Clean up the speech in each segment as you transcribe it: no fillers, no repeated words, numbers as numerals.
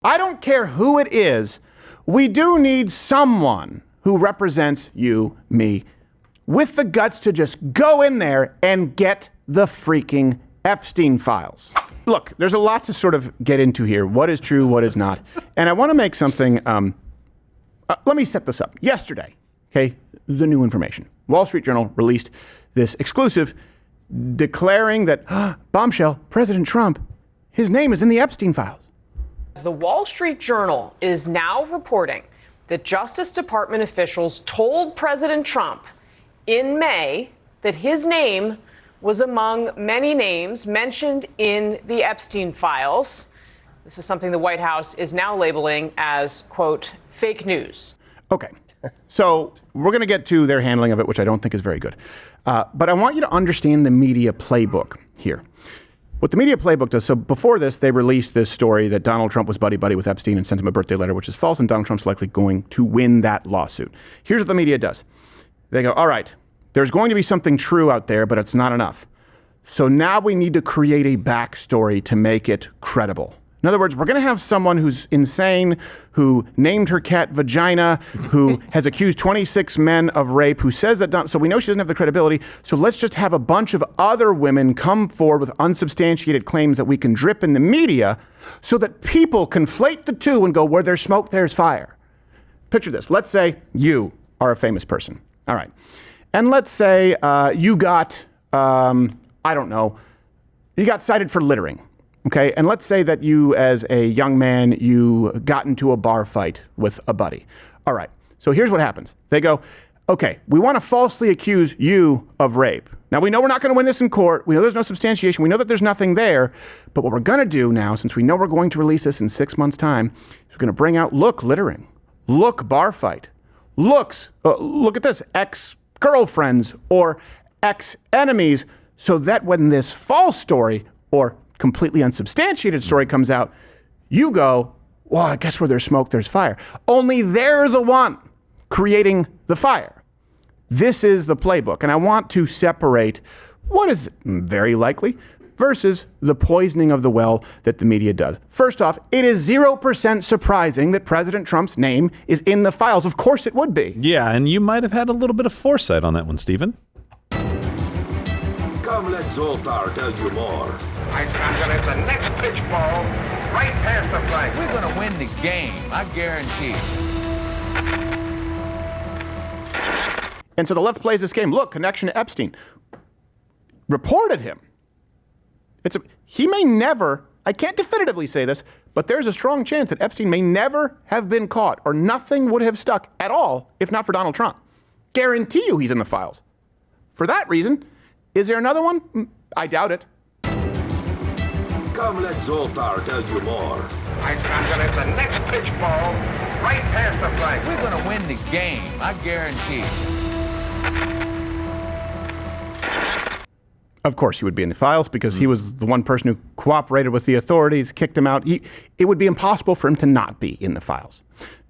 I don't care who it is. We do need someone who represents you, me, with the guts to just go in there and get the freaking Epstein files. Look, there's a lot to sort of get into here. What is true, what is not. And I want to make something, let me set this up. Yesterday, okay, the new information. Wall Street Journal released this exclusive declaring that, bombshell, President Trump, his name is in the Epstein files. The Wall Street Journal is now reporting that Justice Department officials told President Trump in May that his name was among many names mentioned in the Epstein files. This is something the White House is now labeling as, quote, fake news. Okay, so we're going to get to their handling of it, which I don't think is very good. But I want you to understand the media playbook here. What the media playbook does, so before this, they released this story that Donald Trump was buddy-buddy with Epstein and sent him a birthday letter, which is false, and Donald Trump's likely going to win that lawsuit. Here's what the media does. They go, all right, there's going to be something true out there, but it's not enough. So now we need to create a backstory to make it credible. In other words, we're going to have someone who's insane, who named her cat Vagina, who has accused 26 men of rape, who says that, so we know she doesn't have the credibility, so let's just have a bunch of other women come forward with unsubstantiated claims that we can drip in the media so that people conflate the two and go, where there's smoke, there's fire. Picture this. Let's say you are a famous person. All right. And let's say you got, I don't know, you got cited for littering. Okay, and let's say that you, as a young man, you got into a bar fight with a buddy. All right, so here's what happens. They go, okay, we want to falsely accuse you of rape. Now, we know we're not going to win this in court. We know there's no substantiation. We know that there's nothing there. But what we're going to do now, since we know we're going to release this in 6 months' time, is we're going to bring out, look, littering. Look, bar fight. Look at this, ex-girlfriends or ex-enemies, so that when this false story or completely unsubstantiated story comes out, you go, well, I guess where there's smoke, there's fire. Only they're the one creating the fire. This is the playbook. And I want to separate what is very likely versus the poisoning of the well that the media does. First off, it is 0% surprising that President Trump's name is in the files. Of course it would be. Yeah, and you might have had a little bit of foresight on that one, Stephen. Come, let Zoltar tell you more. I'm gonna hit the next pitch ball right past the flag. We're gonna win the game, I guarantee. And so the left plays this game. Look, connection to Epstein. Reported him. He may never, I can't definitively say this, but there's a strong chance that Epstein may never have been caught or nothing would have stuck at all if not for Donald Trump. Guarantee you he's in the files. For that reason, is there another one? I doubt it. Come, let Zoltar tell you more. I'm gonna hit the next pitch ball right past the flag. We're gonna win the game, I guarantee. Of course he would be in the files because he was the one person who cooperated with the authorities, kicked him out. It would be impossible for him to not be in the files.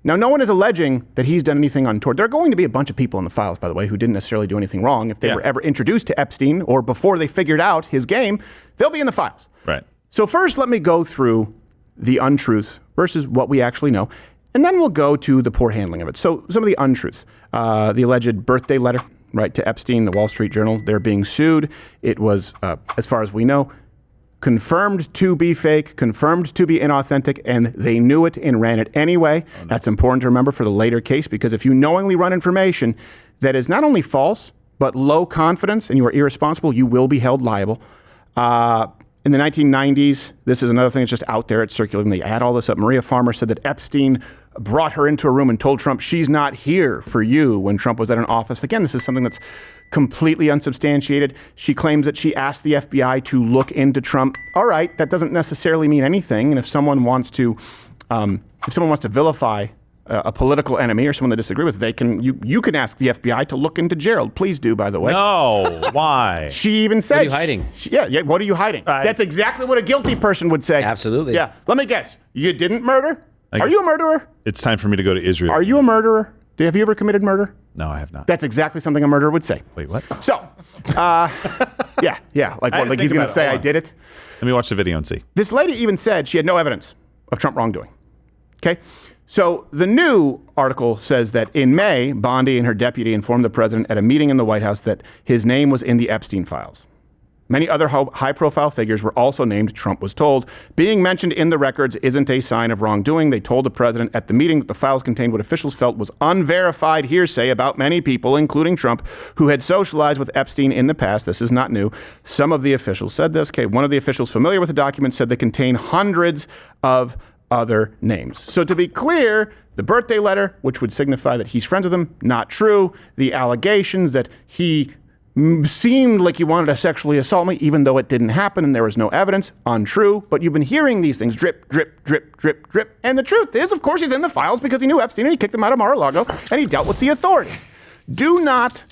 Now, no one is alleging that he's done anything untoward. There are going to be a bunch of people in the files, by the way, who didn't necessarily do anything wrong. If they were ever introduced to Epstein or before they figured out his game, they'll be in the files. Right. So first, let me go through the untruths versus what we actually know, and then we'll go to the poor handling of it. So some of the untruths, the alleged birthday letter, right, to Epstein, the Wall Street Journal, they're being sued. It was, as far as we know, confirmed to be fake, confirmed to be inauthentic, and they knew it and ran it anyway. Oh, no. That's important to remember for the later case, because if you knowingly run information that is not only false, but low confidence, and you are irresponsible, you will be held liable. In the 1990s, this is another thing that's just out there. It's circulating. They add all this up. Maria Farmer said that Epstein brought her into a room and told Trump, she's not here for you, when Trump was at an office. Again, this is something that's completely unsubstantiated. She claims that she asked the FBI to look into Trump. All right, that doesn't necessarily mean anything. And if someone wants to vilify a political enemy or someone they disagree with, you can ask the FBI to look into Gerald. Please do, by the way. No, why? She even said, what are you hiding? Yeah, what are you hiding? That's exactly what a guilty person would say. Absolutely. Yeah, let me guess. You didn't murder? Are you a murderer? It's time for me to go to Israel. Are you a murderer? Have you ever committed murder? No, I have not. That's exactly something a murderer would say. Wait, what? So, yeah. Like what? Like he's going to say, I did it? Let me watch the video and see. This lady even said she had no evidence of Trump wrongdoing. Okay? So the new article says that in May, Bondi and her deputy informed the president at a meeting in the White House that his name was in the Epstein files. Many other high-profile figures were also named, Trump was told. Being mentioned in the records isn't a sign of wrongdoing. They told the president at the meeting that the files contained what officials felt was unverified hearsay about many people, including Trump, who had socialized with Epstein in the past. This is not new. Some of the officials said this. Okay, one of the officials familiar with the document said they contain hundreds of other names. So to be clear, the birthday letter, which would signify that he's friends with them, not true. The allegations that he seemed like he wanted to sexually assault me, even though it didn't happen and there was no evidence, untrue. But you've been hearing these things drip, drip, drip, drip, drip. And the truth is, of course, he's in the files because he knew Epstein and he kicked him out of Mar-a-Lago and he dealt with the authorities. Do not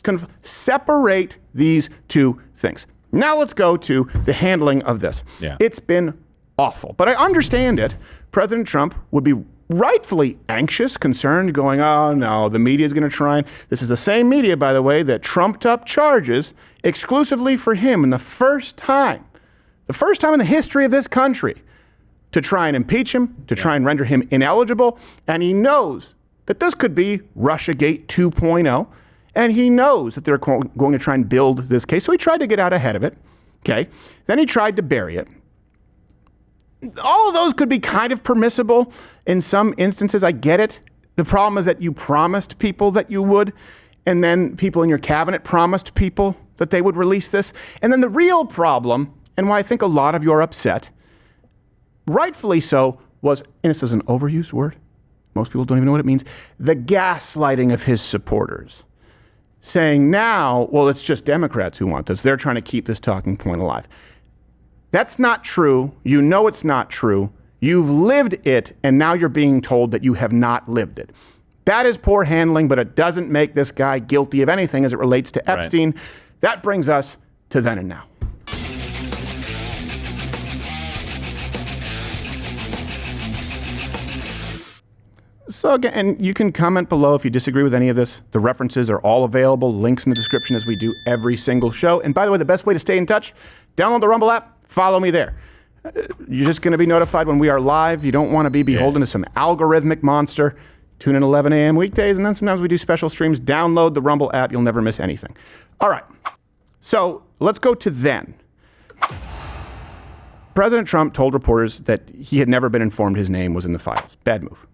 separate these two things. Now let's go to the handling of this. Yeah. It's been awful, but I understand it. President Trump would be rightfully anxious, concerned, going, oh no, the media is going to try. This is the same media, by the way, that trumped up charges exclusively for him in the first time in the history of this country to try and impeach him, to try and render him ineligible. And he knows that this could be Russiagate 2.0. And he knows that they're going to try and build this case. So he tried to get out ahead of it. Okay. Then he tried to bury it. All of those could be kind of permissible in some instances. I get it. The problem is that you promised people that you would, and then people in your cabinet promised people that they would release this. And then the real problem, and why I think a lot of you are upset, rightfully so, was, and this is an overused word, most people don't even know what it means, the gaslighting of his supporters. Saying now, well, it's just Democrats who want this. They're trying to keep this talking point alive. That's not true. You know it's not true. You've lived it, and now you're being told that you have not lived it. That is poor handling, but it doesn't make this guy guilty of anything as it relates to Epstein. Right. That brings us to then and now. So again, and you can comment below if you disagree with any of this. The references are all available, links in the description as we do every single show. And by the way, the best way to stay in touch, download the Rumble app, follow me there. You're just going to be notified when we are live. You don't want to be beholden to some algorithmic monster. Tune in 11 a.m. weekdays, and then sometimes we do special streams. Download the Rumble app. You'll never miss anything. All right. So let's go to then. President Trump told reporters that he had never been informed his name was in the files. Bad move.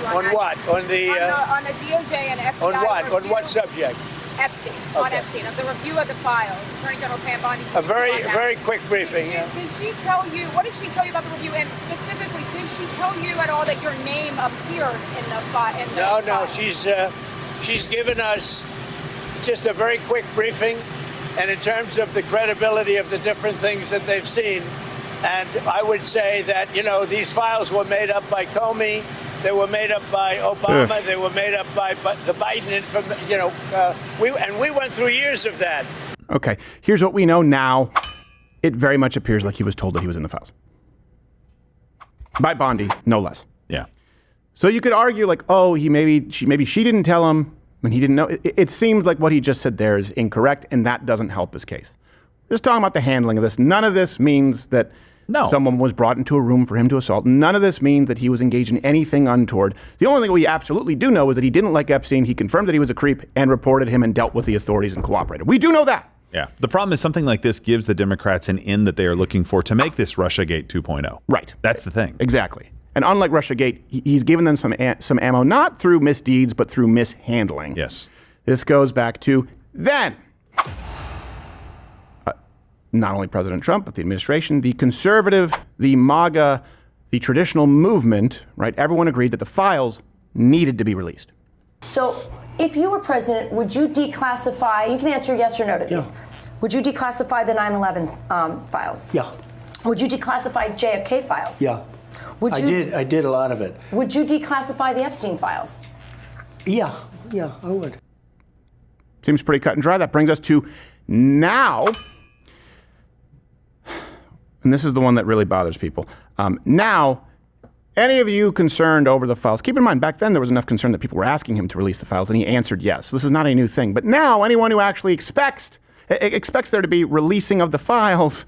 On what? On the DOJ and FBI. On what? On what subject? Epstein. Okay. On Epstein. Of the review of the files. Attorney General Pam Bondi. A very quick briefing. Did she tell you? What did she tell you about the review? And specifically, did she tell you at all that your name appeared in the file? No. She's given us just a very quick briefing, and in terms of the credibility of the different things that they've seen. And I would say that, these files were made up by Comey. They were made up by Obama. Ugh. They were made up by the Biden, we went through years of that. Okay, here's what we know now. It very much appears like he was told that he was in the files. By Bondi, no less. Yeah. So you could argue like, oh, maybe she didn't tell him when he didn't know. It seems like what he just said there is incorrect, and that doesn't help his case. We're just talking about the handling of this. None of this means that someone was brought into a room for him to assault. None of this means that he was engaged in anything untoward. The only thing we absolutely do know is that he didn't like Epstein. He confirmed that he was a creep and reported him and dealt with the authorities and cooperated. We do know that. Yeah. The problem is something like this gives the Democrats an in that they are looking for to make this Russiagate 2.0. Right. That's the thing. Exactly. And unlike Russiagate, he's given them some ammo, not through misdeeds, but through mishandling. Yes. This goes back to then. Not only President Trump, but the administration, the conservative, the MAGA, the traditional movement, right? Everyone agreed that the files needed to be released. So if you were president, would you declassify, you can answer yes or no to these. Yeah. Would you declassify the 9/11 files? Yeah. Would you declassify JFK files? Yeah. I did a lot of it. Would you declassify the Epstein files? Yeah, I would. Seems pretty cut and dry. That brings us to now. And this is the one that really bothers people. Now, any of you concerned over the files, keep in mind, back then there was enough concern that people were asking him to release the files, and he answered yes. So this is not a new thing. But now, anyone who actually expects there to be releasing of the files,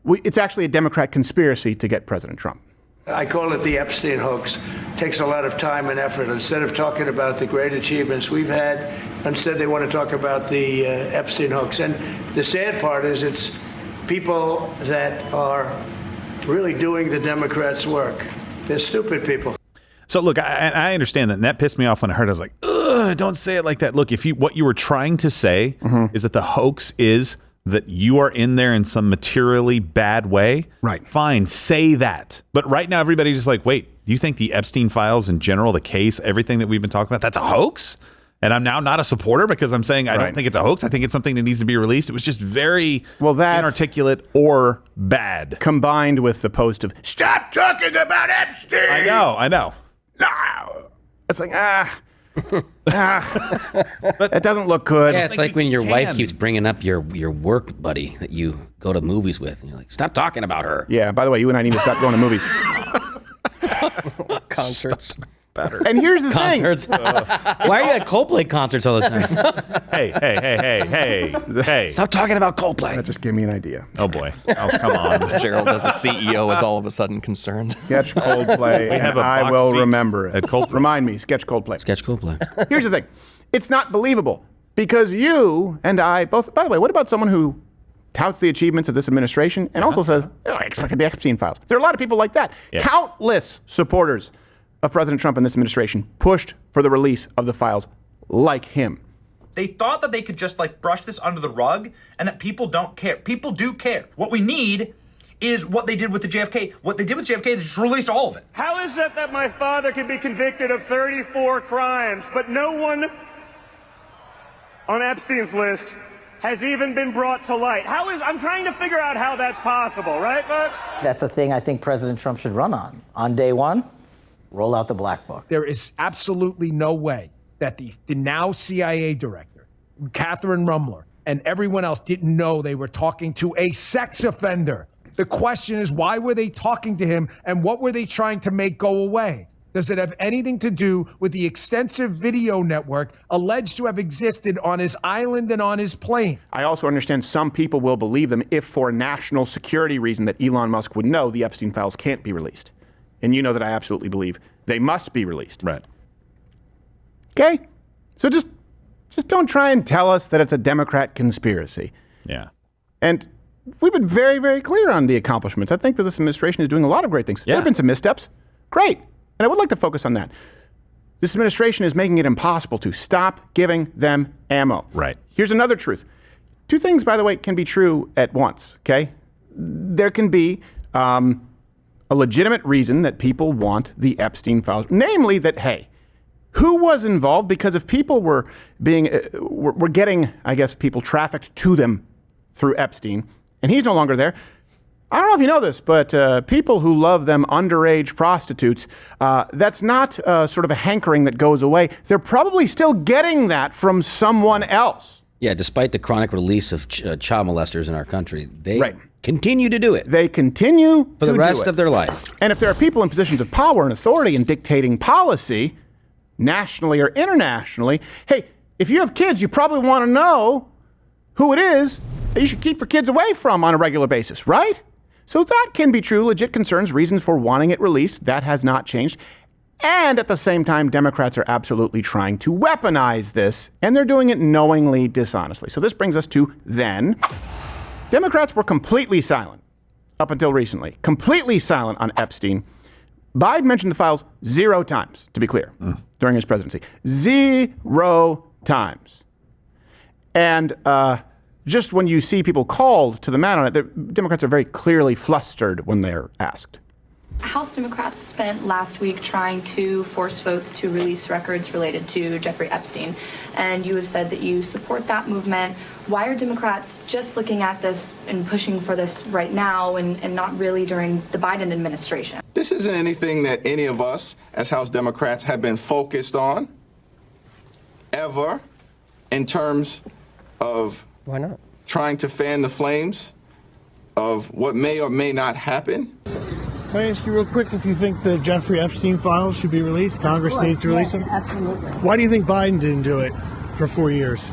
it's actually a Democrat conspiracy to get President Trump. I call it the Epstein hoax. It takes a lot of time and effort. Instead of talking about the great achievements we've had, instead they want to talk about the Epstein hoax. And the sad part is it's people that are really doing the Democrats' work. They're stupid people. So look, I understand that, and that pissed me off when I heard it. I was like, ugh, don't say it like that. Look, what you were trying to say is that the hoax is that you are in there in some materially bad way. Right. Fine, say that. But right now, everybody's just like, wait, do you think the Epstein files in general, the case, everything that we've been talking about, that's a hoax? And I'm now not a supporter because I'm saying I don't think it's a hoax. I think it's something that needs to be released. It was just very inarticulate or bad. Combined with the post of, stop talking about Epstein! I know. No. It's like, but it doesn't look good. Yeah, it's like when your wife keeps bringing up your work buddy that you go to movies with, and you're like, stop talking about her. Yeah, by the way, you and I need to stop going to movies. Concerts. Better. And here's the Concerts. thing. Why are you at Coldplay concerts all the time? Hey. Stop talking about Coldplay. That just gave me an idea. Oh, boy. Oh, come on. Gerald, as a CEO, is all of a sudden concerned. Sketch Coldplay, and I will remember it. At Coldplay. Remind me, sketch Coldplay. Sketch Coldplay. Here's the thing. It's not believable because you and I both, by the way, what about someone who touts the achievements of this administration and also says, I expected the Epstein files. There are a lot of people like that. Yes. Countless supporters of President Trump and this administration pushed for the release of the files like him. They thought that they could just brush this under the rug and that people don't care. People do care. What we need is what they did with the JFK. What they did with JFK is just release all of it. How is it that my father can be convicted of 34 crimes, but no one on Epstein's list has even been brought to light? I'm trying to figure out how that's possible, right, folks? That's a thing I think President Trump should run on. On day one, roll out the black book. There is absolutely no way that the now CIA director, Catherine Rumler, and everyone else didn't know they were talking to a sex offender. The question is, why were they talking to him, and what were they trying to make go away? Does it have anything to do with the extensive video network alleged to have existed on his island and on his plane? I also understand some people will believe them if for a national security reason that Elon Musk would know the Epstein files can't be released. And you know that I absolutely believe they must be released. Right. Okay? So just don't try and tell us that it's a Democrat conspiracy. Yeah. And we've been very, very clear on the accomplishments. I think that this administration is doing a lot of great things. Yeah. There have been some missteps. Great. And I would like to focus on that. This administration is making it impossible to stop giving them ammo. Right. Here's another truth. Two things, by the way, can be true at once, okay? There can be a legitimate reason that people want the Epstein files, namely that, hey, who was involved? Because if people were getting, I guess, people trafficked to them through Epstein, and he's no longer there. I don't know if you know this, but people who love them underage prostitutes, that's not sort of a hankering that goes away. They're probably still getting that from someone else. Yeah, despite the chronic release of child molesters in our country, they continue to do it. They continue for the rest of their life. And if there are people in positions of power and authority and dictating policy, nationally or internationally, hey, if you have kids, you probably want to know who it is that you should keep your kids away from on a regular basis, right? So that can be true, legit concerns, reasons for wanting it released. That has not changed. And at the same time, Democrats are absolutely trying to weaponize this, and they're doing it knowingly, dishonestly. So this brings us to then. Democrats were completely silent up until recently, completely silent on Epstein. Biden mentioned the files 0 times, to be clear, during his presidency. 0 times. And just when you see people called to the mat on it, the Democrats are very clearly flustered when they're asked. House Democrats spent last week trying to force votes to release records related to Jeffrey Epstein, and you have said that you support that movement. Why are Democrats just looking at this and pushing for this right now and not really during the Biden administration? This isn't anything that any of us as House Democrats have been focused on ever in terms of why not trying to fan the flames of what may or may not happen. Can I ask you real quick if you think the Jeffrey Epstein files should be released? Congress needs to release them? Absolutely. Why do you think Biden didn't do it for 4 years?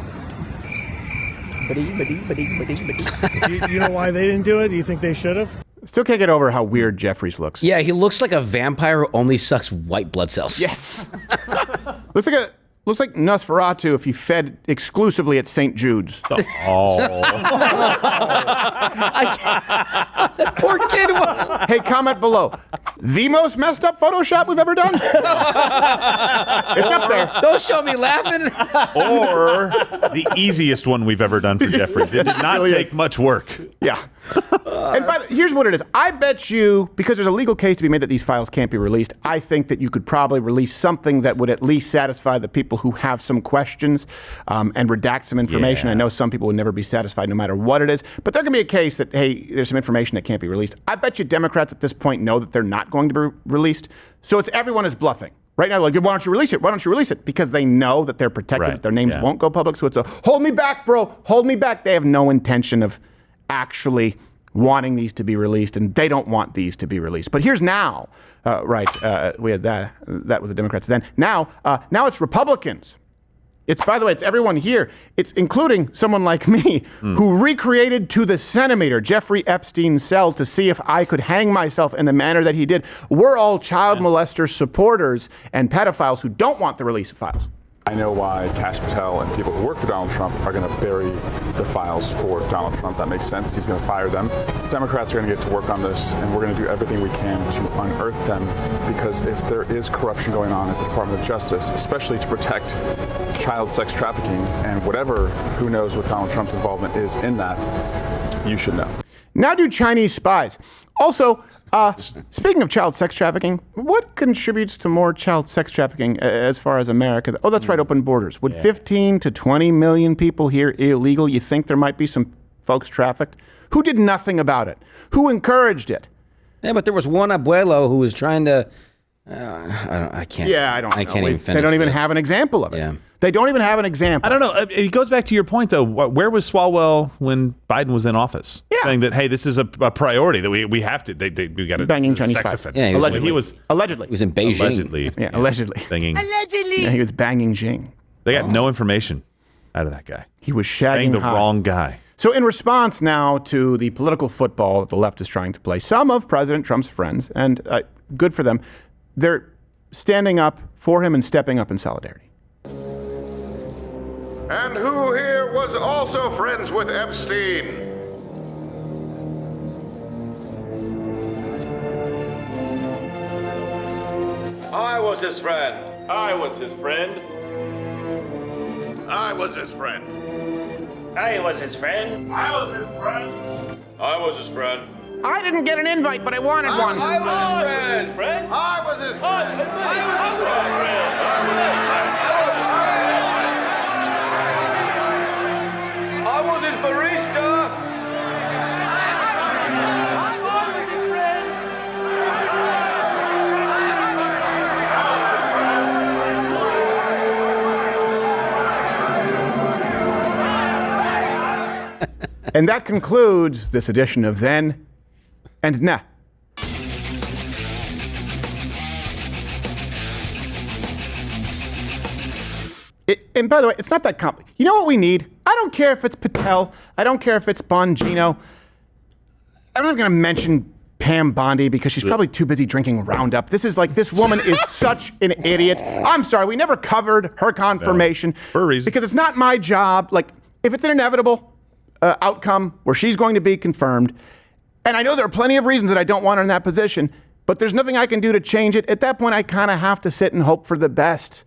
You know why they didn't do it? Do you think they should have? Still can't get over how weird Jeffries looks. Yeah, he looks like a vampire who only sucks white blood cells. Yes. Looks like Nosferatu if he fed exclusively at St. Jude's. Oh. That poor kid. Hey, comment below. The most messed up Photoshop we've ever done? It's up there. Don't show me laughing. Or the easiest one we've ever done for Jeffries. It did not take much work. Yeah. And here's what it is. I bet you, because there's a legal case to be made that these files can't be released, I think that you could probably release something that would at least satisfy the people who have some questions and redact some information. I know some people would never be satisfied no matter what it is, but there can be a case that, hey, there's some information that can't be released. I bet you Democrats at this point know that they're not going to be released. So it's everyone is bluffing. Right now, like, why don't you release it? Why don't you release it? Because they know that they're protected, that their names won't go public. So it's a, hold me back, bro. Hold me back. They have no intention of actually wanting these to be released, and they don't want these to be released. But here's now, we had that with the Democrats then. Now it's Republicans. It's, by the way, it's everyone here. It's including someone like me who recreated to the centimeter Jeffrey Epstein's cell to see if I could hang myself in the manner that he did. We're all child molester supporters and pedophiles who don't want the release of files. I know why Kash Patel and people who work for Donald Trump are going to bury the files for Donald Trump. That makes sense. He's going to fire them. Democrats are going to get to work on this, and we're going to do everything we can to unearth them, because if there is corruption going on at the Department of Justice, especially to protect child sex trafficking and whatever, who knows what Donald Trump's involvement is in that, you should know. Now do Chinese spies. Also, speaking of child sex trafficking, what contributes to more child sex trafficking as far as America? Oh, that's right, open borders. Would 15 to 20 million people here illegal? You think there might be some folks trafficked? Who did nothing about it? Who encouraged it? Yeah, but there was one abuelo who was trying to. I can't. Yeah, I don't know. I can't even finish. They don't even have an example of it. Yeah. They don't even have an example. I don't know. It goes back to your point, though. Where was Swalwell when Biden was in office? Yeah. Saying that, hey, this is a priority that we have to. We got to banging Chinese spies. Yeah, allegedly. He was in Beijing. Allegedly. Yeah, allegedly. Banging. Yeah, he was banging Xing. They got no information out of that guy. He was shagging the wrong guy. So in response now to the political football that the left is trying to play, some of President Trump's friends, and good for them, they're standing up for him and stepping up in solidarity. And who here was also friends with Epstein? I was his friend. I was his friend. I was his friend. I was his friend. I was his friend. I was his friend. I didn't get an invite, but I wanted one. I was his friend. I was his friend. I was his friend. I was his barista. I was his friend. And that concludes this edition of Then and Nah. And by the way, it's not that complicated. You know what we need? I don't care if it's Patel. I don't care if it's Bongino. I'm not going to mention Pam Bondi because she's probably too busy drinking Roundup. This woman is such an idiot. I'm sorry, we never covered her confirmation. For a reason. Because it's not my job. Like, if it's an inevitable outcome where she's going to be confirmed, and I know there are plenty of reasons that I don't want her in that position, but there's nothing I can do to change it. At that point, I kind of have to sit and hope for the best.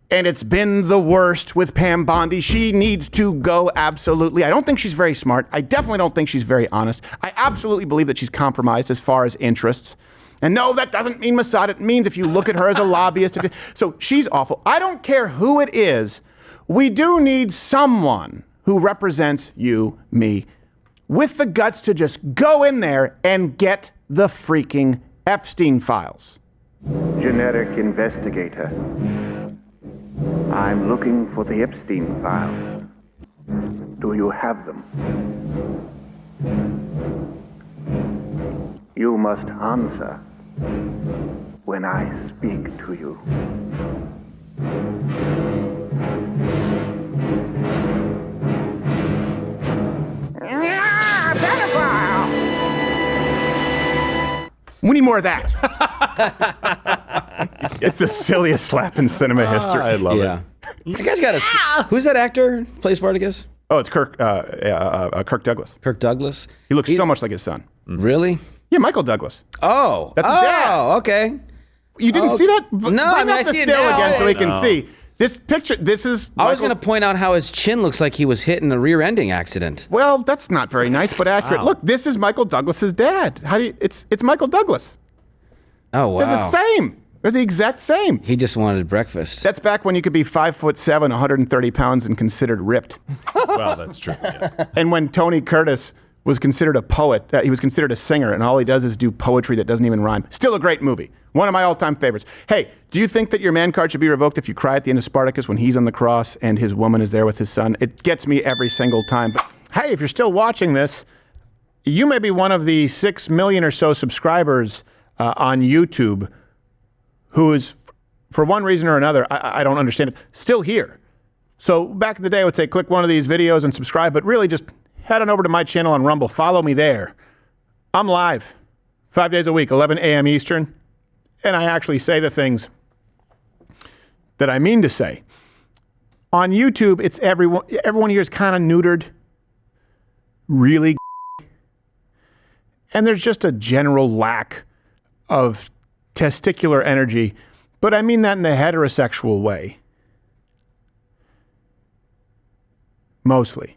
And it's been the worst with Pam Bondi. She needs to go, absolutely. I don't think she's very smart. I definitely don't think she's very honest. I absolutely believe that she's compromised as far as interests. And no, that doesn't mean Mossad. It means if you look at her as a lobbyist. So she's awful. I don't care who it is. We do need someone who represents you, me, with the guts to just go in there and get the freaking Epstein files. Genetic investigator. I'm looking for the Epstein files. Do you have them? You must answer when I speak to you. We need more of that. It's the silliest slap in cinema history. I love Yeah. This guy's got a. Who's that actor? Plays Spartacus? Oh, it's Kirk Douglas. Kirk Douglas. He looks so much like his son. Really? Yeah, Michael Douglas. Oh, That's his dad. Oh, okay. You didn't see that? No, Bring I mean, up I the see it still now. again so we can No. see. This picture, this is I was Michael- going to point out how his chin looks like he was hit in a rear-ending accident. Well, that's not very nice, but accurate. Wow. Look, this is Michael Douglas's dad. How do you, it's Michael Douglas. Oh, wow. They're the same. They're the exact same. He just wanted breakfast. That's back when you could be 5'7", 130 pounds and considered ripped. Well, that's true. Yes. And when Tony Curtis was considered a poet, he was considered a singer, and all he does is do poetry that doesn't even rhyme. Still a great movie. One of my all-time favorites. Hey, do you think that your man card should be revoked if you cry at the end of Spartacus when he's on the cross and his woman is there with his son? It gets me every single time. But hey, if you're still watching this, you may be one of the 6 million or so subscribers on YouTube who is, for one reason or another, I don't understand it, still here. So back in the day, I would say click one of these videos and subscribe, but really just head on over to my channel on Rumble. Follow me there. I'm live 5 days a week, 11 a.m. Eastern, and I actually say the things that I mean to say. On YouTube, it's everyone here is kind of neutered, really, and there's just a general lack of testicular energy, but I mean that in the heterosexual way. Mostly.